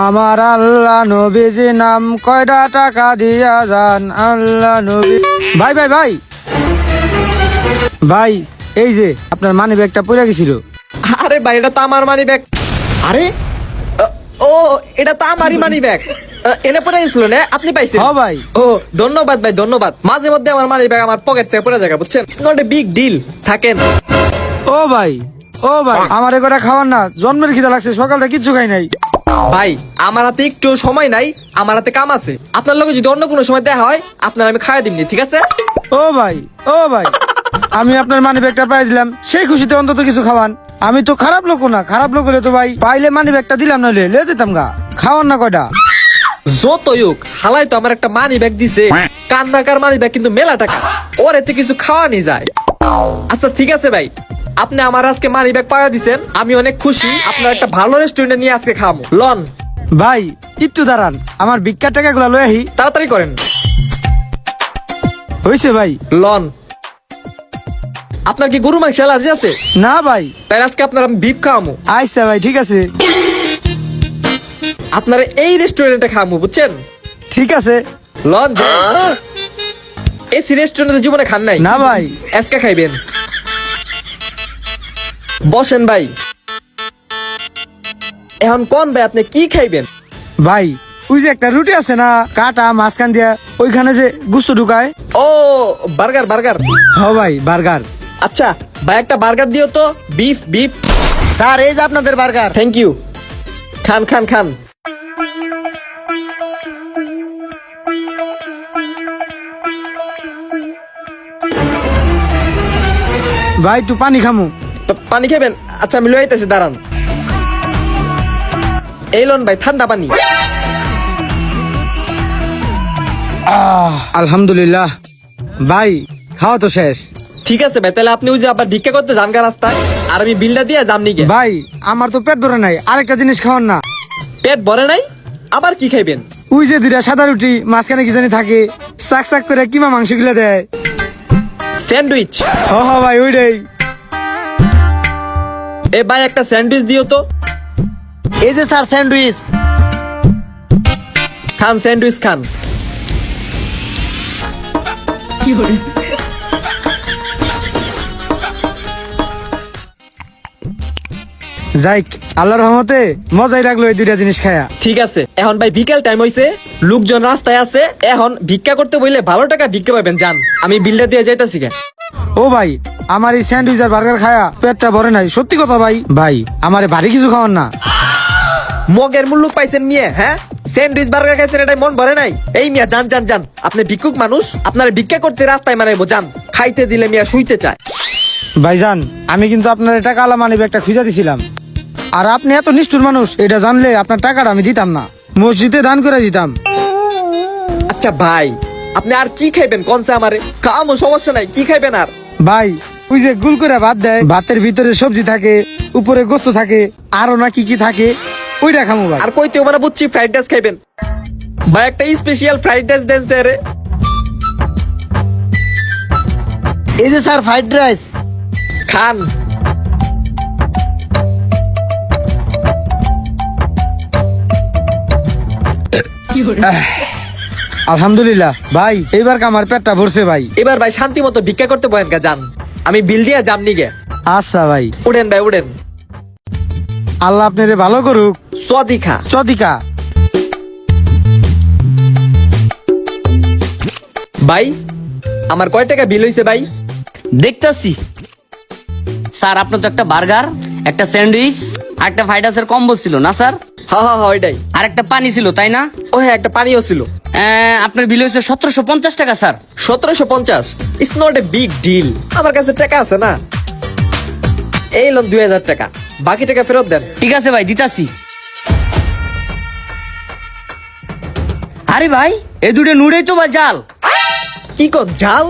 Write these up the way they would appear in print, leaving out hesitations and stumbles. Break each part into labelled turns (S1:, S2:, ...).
S1: আমার আল্লাহ নবীজি নাম কয়টা টাকা দিয়া যান আল্লাহ নবী। ভাই ভাই ভাই ভাই, এই যে আপনার মানি ব্যাগটা পড়ে গেছিল।
S2: আরে ভাই, এটা তো আমার মানি ব্যাগ। আরে ও, এটা তো আমারই মানি ব্যাগ। এনে পড়ে গেছিল না, আপনি পাইছেন?
S1: হ্যাঁ ভাই।
S2: ও ধন্যবাদ ভাই, ধন্যবাদ। মাঝে মধ্যে আমার মানি ব্যাগ আমার পকেট থেকে পড়ে যায়, বুঝছেন? It's not a big deal. থাকেন।
S1: ও ভাই, ও ভাই, আমার এগোটা খাওয়ার না, জন্মের খিদা লাগছে, সকালে কিচ্ছু খাই নাই।
S2: ভাই আমার হাতে একটু সময় নাই, আমার হাতে কাম আছে। আপনার লগে যদি অন্য কোনো সময় দেখা হয়, আপনার আমি খাওয়া দিমনি, ঠিক আছে?
S1: ও ভাই, ও ভাই, আমি আপনার মানি ব্যাগটা পাই দিলাম, সেই খুশিতে অন্তত কিছু খাওয়ান। আমি তো খারাপ লোক না, খারাপ লোক হলে তো ভাই পাইলে মানি ব্যাগটা দিলাম, নইলে লে দিতাম গা। খাওয়ান না কয়টা।
S2: যতই হোক, হালাই তো আমার একটা মানি ব্যাগ দিছে, কান্নাকার মানি ব্যাগ, কিন্তু মেলা টাকা, ওর এতে কিছু খাওয়ানি যায়। আচ্ছা ঠিক আছে ভাই, আপনি আমার আজকে মানি ব্যাগ পাওয়া দিছেন, আমি অনেক খুশি। আপনার একটা ভালো রেস্টুরেন্টে নিয়ে আজকে খাবো, লন।
S1: ভাই একটু দাঁড়ান, আমার ভিক্ষার টাকাগুলো লই আহি।
S2: তাড়াতাড়ি করেন।
S1: হইছে ভাই।
S2: লন। আপনার কি গরু মাংস অ্যালার্জি আছে?
S1: না ভাই।
S2: তাই আজকে আপনার আমি বিফ খাওয়ামু।
S1: আচ্ছা ভাই, ঠিক আছে।
S2: আপনার এই রেস্টুরেন্টে খাওয়ামু, বুঝছেন?
S1: ঠিক আছে।
S2: লন। এসি রেস্টুরেন্টে জীবনে খান নাই?
S1: না ভাই।
S2: আজকে খাইবেন। বসেন ভাই। এখন কোন ভাই আপনি কি খাইবেন?
S1: ভাই ওই যে একটা রুটি আছে না, কাটা মাঝখান দিয়া, ওইখানে যে গুস্ত ঢুকায়।
S2: ও বার্গার, বার্গার।
S1: হ ভাই, বার্গার।
S2: আচ্ছা ভাই, একটা বার্গার দিও তো, বিফ বিফ।
S1: স্যার এই যে আপনাদের বার্গার।
S2: Thank you. খান খান খান।
S1: ভাই একটু পানি খামু।
S2: পানি খাবেন? আচ্ছা আমি লইতেছি, দাঁড়ান। এই লন ভাই, ঠান্ডা পানি।
S1: আলহামদুলিল্লাহ। ভাই খাওয়া তো শেষ।
S2: ঠিক আছে ভাই, তাহলে আপনি ওই যে আবার ভিক্ষা করতে যান গা রাস্তায়, আর আমি বিলটা দিয়ে যামনি গে।
S1: ভাই আমার তো পেট ভরে নাই, আরেকটা জিনিস খাওয়ান না।
S2: পেট ভরে নাই? আবার কি খাইবেন?
S1: ওই যে দুইটা সাদা রুটি, মাঝখানে কি জানি থাকে, চাক চাক করে কিমা মাংস গুলা দেয়।
S2: স্যান্ডউইচ।
S1: হ হ ভাই, ওইটাই।
S2: এ ভাই একটা স্যান্ডউইচ দিও তো।
S1: এই যে স্যার স্যান্ডউইচ।
S2: খান স্যান্ডউইচ খান।
S1: যাইক, আল্লাহর রহমতে মজাই লাগলো এই দুইটা জিনিস খায়া।
S2: ঠিক আছে, এখন ভাই বিকেল টাইম হইছে, লোকজন রাস্তায় আছে, এখন ভিক্ষা করতে বললে ভালো টাকা ভিক্ষা পাবেন, যান। আমি বিলটা দিয়ে যাইতাছি গে।
S1: ও ভাই, আমার এই স্যান্ডউইচ আর বার্গার খায়া পেটটা ভরে নাই, সত্যি কথা ভাই। ভাই আমারে ভারী কিছু খাওয়ান না।
S2: মগের মুল্লুক পাইছেন মিয়া, হ্যাঁ? স্যান্ডউইচ বার্গার খাইছেন, এটাই মন ভরে নাই? এই মিয়া যান যান যান, আপনি ভিক্ষুক মানুষ, আপনার ভিক্ষা করতে রাস্তায় মানাইবো, যান। খাইতে দিলে মিয়া শুইতে চায়।
S1: ভাইজান আমি কিন্তু আপনার টাকা আলা মানি ব্যাগটা খুঁজা দিছিলাম, আর আপনি এত নিষ্ঠুর মানুষ, এটা জানলে আপনার টাকাটা আমি দিতাম না, মসজিদে দান করে দিতাম।
S2: আচ্ছা ভাই, আপনি আর কি খাইবেন কনসে আমারে? কামো সমস্যা নাই, কি খাইবেন আর?
S1: ভাই ওই যে গুল করে ভাত দেয়, ভাতের ভিতরে সবজি থাকে, উপরে গোস্ত থাকে, আরো না কি কি থাকে, ওইটা খামু ভাই।
S2: আর কইতে মানে বুঝছি ফ্রাইড রাইস খাইবেন। ভাই একটা স্পেশাল ফ্রাইড রাইস দেন স্যার।
S1: এই যে স্যার ফ্রাইড রাইস।
S2: খান।
S1: আলহামদুলিল্লাহ ভাই, এইবার আমার পেটটা ভরছে ভাই।
S2: এবার ভাই শান্তি মতো ভিক্ষা করতে বয়েন গা, যান। আমি বিল দিয়ে যামনি গে।
S1: আচ্ছা ভাই।
S2: উঠেন ভাই, উঠেন।
S1: আল্লাহ আপনারে ভালো করুক।
S2: সদিখা।
S1: চদিকা।
S2: ভাই আমার কয় টাকা বিল হইছে ভাই?
S3: দেখতাছি স্যার, আপনার তো একটা বার্গার, একটা স্যান্ডউইচ আর একটা ফ্রাইড রাইসের কম্বো ছিল না স্যার?
S2: হা হা হা, ওইটাই।
S3: আর একটা পানি ছিল, তাই না?
S2: ও হ্যাঁ, একটা পানিও ছিল।
S3: আপনার বিল হয়েছে 1750 টাকা sir.
S2: 1750? It's not a big deal, আমার কাছে টাকা আছে না। এই লোন 2000 টাকা, বাকি টাকা ফেরত দেন।
S3: ঠিক আছে ভাই, দিতাছি। আরে ভাই, এই দুটো নুডেই তো ভাই জাল।
S2: কি কোন জাল?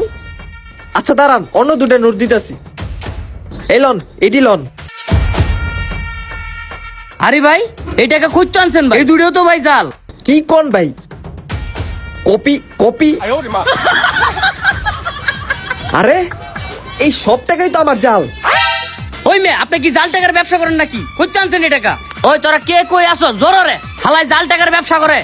S2: আচ্ছা দাঁড়ান, অন্য দুটো নোট দিতেছি। এই লন, এটি লন।
S3: আরে ভাই, এই টাকা খুঁজতে আনছেন ভাই, এই দুটোও তো ভাই জাল।
S2: কি কোন ভাই? Copy copy? আরে এই সব টাকাই তো আমার জাল।
S3: ওই মেয়ে, আপনি কি জাল টাকার ব্যবসা করেন নাকি? খুঁজতে আনছেন এই টাকা? ওই তোরা কে কই আসো জোরে? হালাই জাল টাকার ব্যবসা করে